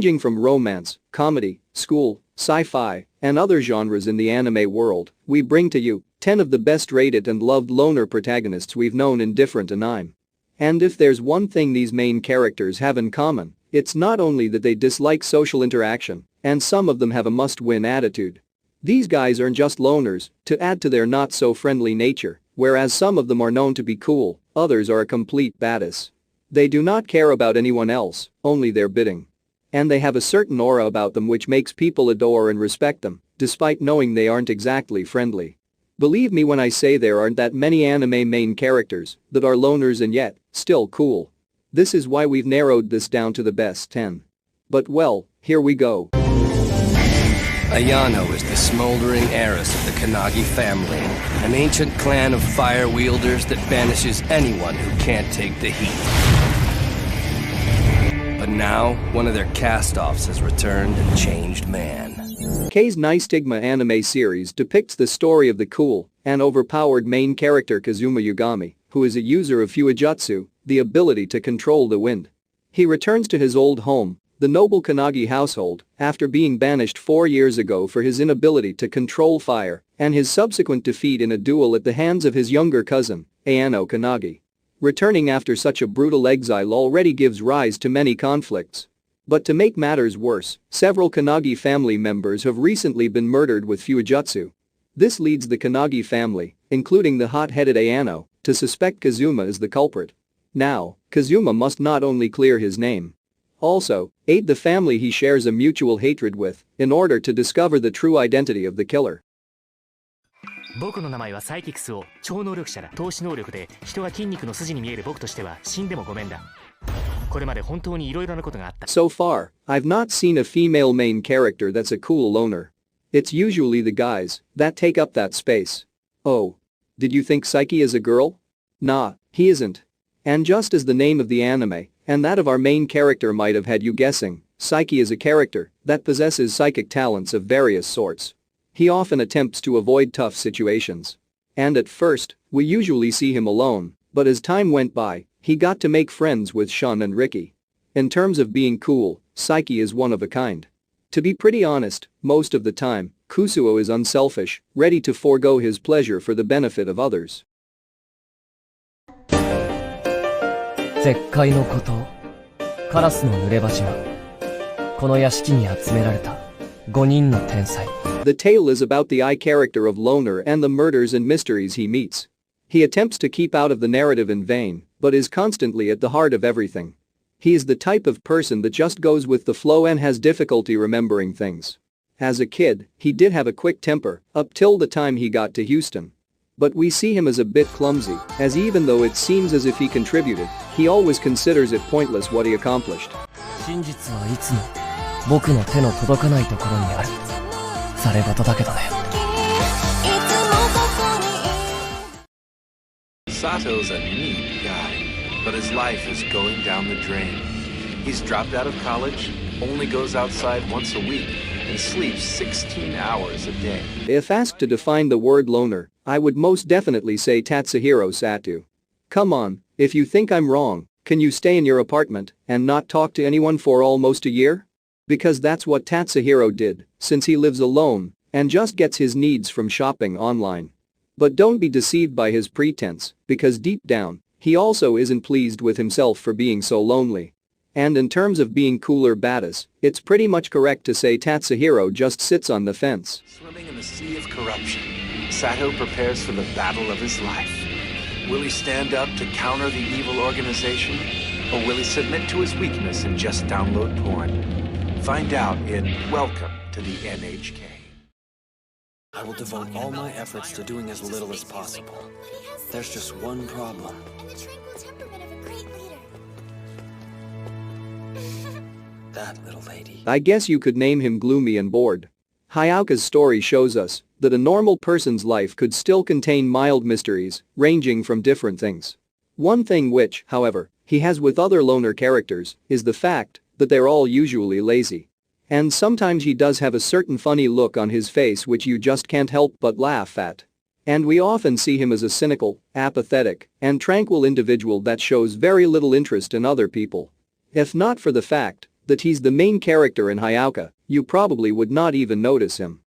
Ranging from romance, comedy, school, sci-fi, and other genres in the anime world, we bring to you 10 of the best rated and loved loner protagonists we've known in different anime. And if there's one thing these main characters have in common, it's not only that they dislike social interaction, and some of them have a must-win attitude. These guys aren't just loners to add to their not-so-friendly nature, whereas some of them are known to be cool, others are a complete badass. They do not care about anyone else, only their bidding. And they have a certain aura about them which makes people adore and respect them, despite knowing they aren't exactly friendly. Believe me when I say there aren't that many anime main characters that are loners and yet, still cool. This is why we've narrowed this down to the best 10. But well, here we go. Ayano is the smoldering heiress of the Kannagi family, an ancient clan of fire wielders that banishes anyone who can't take the heat. But now, one of their cast-offs has returned a changed man. Kei's Nice Stigma anime series depicts the story of the cool and overpowered main character Kazuma Yugami, who is a user of Fuijutsu, the ability to control the wind. He returns to his old home, the noble Kannagi household, after being banished 4 years ago for his inability to control fire and his subsequent defeat in a duel at the hands of his younger cousin, Ayano Kannagi. Returning after such a brutal exile already gives rise to many conflicts. But to make matters worse, several Kannagi family members have recently been murdered with Fuijutsu. This leads the Kannagi family, including the hot-headed Ayano, to suspect Kazuma as the culprit. Now, Kazuma must not only clear his name, also aid the family he shares a mutual hatred with in order to discover the true identity of the killer. 僕の名前はサイキクスを超能力者だ。透視能力で人が筋肉の筋に見える僕としては死んでもごめんだ。これまで本当に色々なことがあった。So far, I've not seen a female main character that's a cool loner. It's usually the guys that take up that space. Oh. Did you think Saiki is a girl? Nah, he isn't. And just as the name of the anime and that of our main character might have had you guessing, Saiki is a character that possesses psychic talents of various sorts. He often attempts to avoid tough situations. And at first, we usually see him alone, but as time went by, he got to make friends with Shun and Ricky. In terms of being cool, Saiki is one of a kind. To be pretty honest, most of the time, Kusuo is unselfish, ready to forego his pleasure for the benefit of others. 絶海の孤島、カラスの濡れ場島。この屋敷に集められた5人の天才。The tale is about the eye character of Loner and the murders and mysteries he meets. He attempts to keep out of the narrative in vain, but is constantly at the heart of everything. He is the type of person that just goes with the flow and has difficulty remembering things. As a kid, he did have a quick temper, up till the time he got to Houston. But we see him as a bit clumsy, as even though it seems as if he contributed, he always considers it pointless what he accomplished. 真実はいつも僕の手の届かないところにある。され事だけどね。Sato's a neat guy, but his life is going down the drain. He's dropped out of college, only goes outside once a week, and sleeps 16 hours a day. If asked to define the word loner, I would most definitely say Tatsuhiro Sato. Come on, if you think I'm wrong, can you stay in your apartment and not talk to anyone for almost a year? Because that's what Tatsuhiro did, since he lives alone and just gets his needs from shopping online. But don't be deceived by his pretense, because deep down, he also isn't pleased with himself for being so lonely. And in terms of being cool or badass, it's pretty much correct to say Tatsuhiro just sits on the fence. Swimming in the sea of corruption, Sato prepares for the battle of his life. Will he stand up to counter the evil organization? Or will he submit to his weakness and just download porn? Find out in Welcome to the NHK. I will devote all my efforts to doing as little as possible. There's just one problem. That little lady. I guess you could name him gloomy and bored. Hayaka's story shows us that a normal person's life could still contain mild mysteries, ranging from different things. One thing which, however, he has with other loner characters is the fact that they're all usually lazy. And sometimes he does have a certain funny look on his face which you just can't help but laugh at. And we often see him as a cynical, apathetic, and tranquil individual that shows very little interest in other people. If not for the fact that he's the main character in Hyouka, you probably would not even notice him.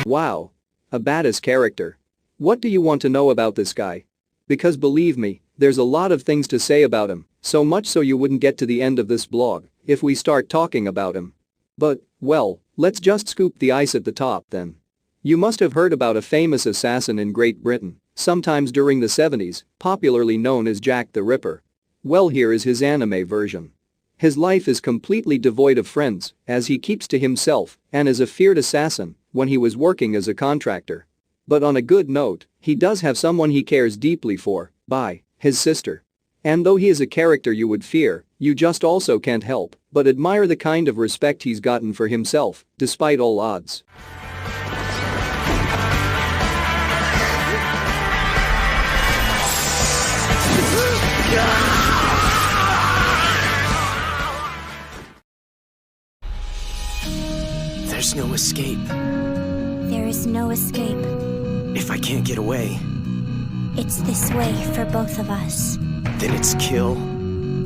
Wow. A badass character. What do you want to know about this guy? Because believe me, there's a lot of things to say about him, so much so you wouldn't get to the end of this blog if we start talking about him. But, well, let's just scoop the ice at the top then. You must have heard about a famous assassin in Great Britain, sometimes during the 70s, popularly known as Jack the Ripper. Well, here is his anime version. His life is completely devoid of friends, as he keeps to himself and is a feared assassin when he was working as a contractor. But on a good note, he does have someone he cares deeply for, his sister. And though he is a character you would fear, you just also can't help but admire the kind of respect he's gotten for himself, despite all odds. There's no escape. There is no escape. If I can't get away, It's this way for both of us. then it's kill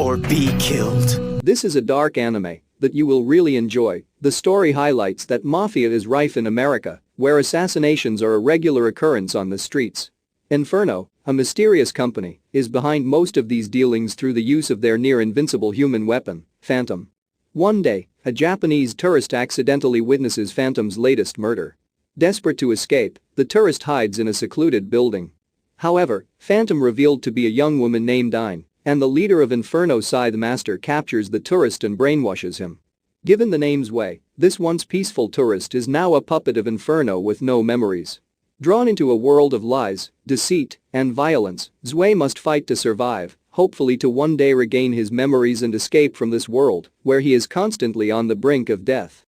or be killed. This is a dark anime that you will really enjoy. The story highlights that mafia is rife in America, where assassinations are a regular occurrence on the streets. Inferno, a mysterious company, is behind most of these dealings through the use of their near-invincible human weapon, Phantom. One day, a Japanese tourist accidentally witnesses Phantom's latest murder. Desperate to escape, the tourist hides in a secluded building. However, Phantom revealed to be a young woman named Aine, and the leader of Inferno Scythe Master captures the tourist and brainwashes him. Given the name's way, this once peaceful tourist is now a puppet of Inferno with no memories. Drawn into a world of lies, deceit, and violence, Zwei must fight to survive, hopefully to one day regain his memories and escape from this world, where he is constantly on the brink of death.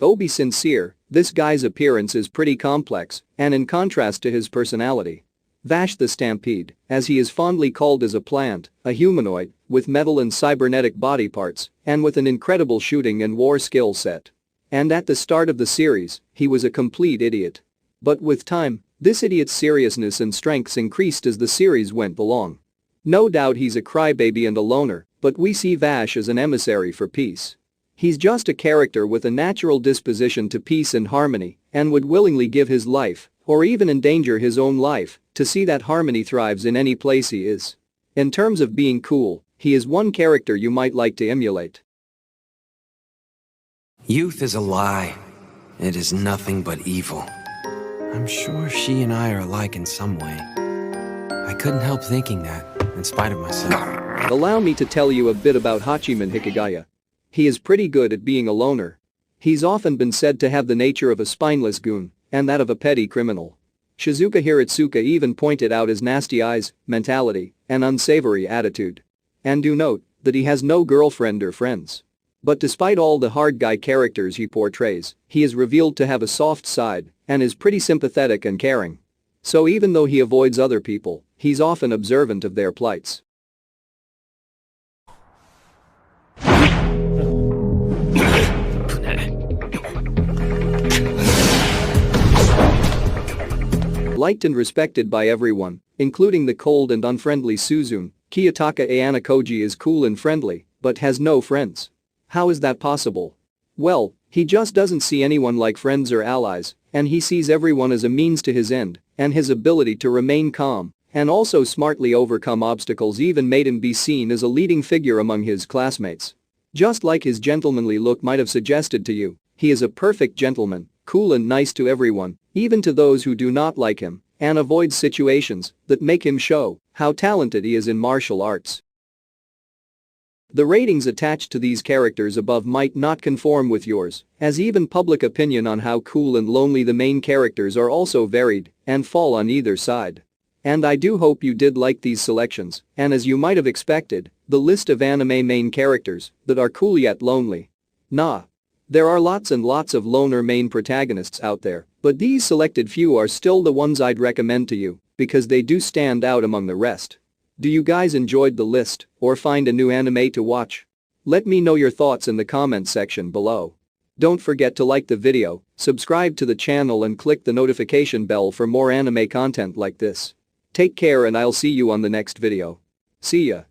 Oh, be sincere, this guy's appearance is pretty complex, and in contrast to his personality. Vash the Stampede, as he is fondly called, is a plant, a humanoid, with metal and cybernetic body parts, and with an incredible shooting and war skill set. And at the start of the series, he was a complete idiot. But with time, this idiot's seriousness and strengths increased as the series went along. No doubt he's a crybaby and a loner, but we see Vash as an emissary for peace. He's just a character with a natural disposition to peace and harmony, and would willingly give his life, or even endanger his own life, to see that harmony thrives in any place he is. In terms of being cool, he is one character you might like to emulate. Youth is a lie. It is nothing but evil. I'm sure she and I are alike in some way. I couldn't help thinking that, in spite of myself. Allow me to tell you a bit about Hachiman Hikigaya. He is pretty good at being a loner. He's often been said to have the nature of a spineless goon, and that of a petty criminal. Shizuka Hiratsuka even pointed out his nasty eyes, mentality, and unsavory attitude. And do note that he has no girlfriend or friends. But despite all the hard guy characters he portrays, he is revealed to have a soft side and is pretty sympathetic and caring. So even though he avoids other people, he's often observant of their plights. Liked and respected by everyone, including the cold and unfriendly Suzune, Kiyotaka Ayana Koji is cool and friendly, but has no friends. How is that possible? Well, he just doesn't see anyone like friends or allies, and he sees everyone as a means to his end, and his ability to remain calm and also smartly overcome obstacles even made him be seen as a leading figure among his classmates. Just like his gentlemanly look might have suggested to you, he is a perfect gentleman, cool and nice to everyone, even to those who do not like him, and avoids situations that make him show how talented he is in martial arts. The ratings attached to these characters above might not conform with yours, as even public opinion on how cool and lonely the main characters are also varied and fall on either side. And I do hope you did like these selections, and as you might have expected, the list of anime main characters that are cool yet lonely. Nah. There are lots and lots of loner main protagonists out there, but these selected few are still the ones I'd recommend to you because they do stand out among the rest. Do you guys enjoyed the list or find a new anime to watch? Let me know your thoughts in the comments section below. Don't forget to like the video, subscribe to the channel and click the notification bell for more anime content like this. Take care and I'll see you on the next video. See ya.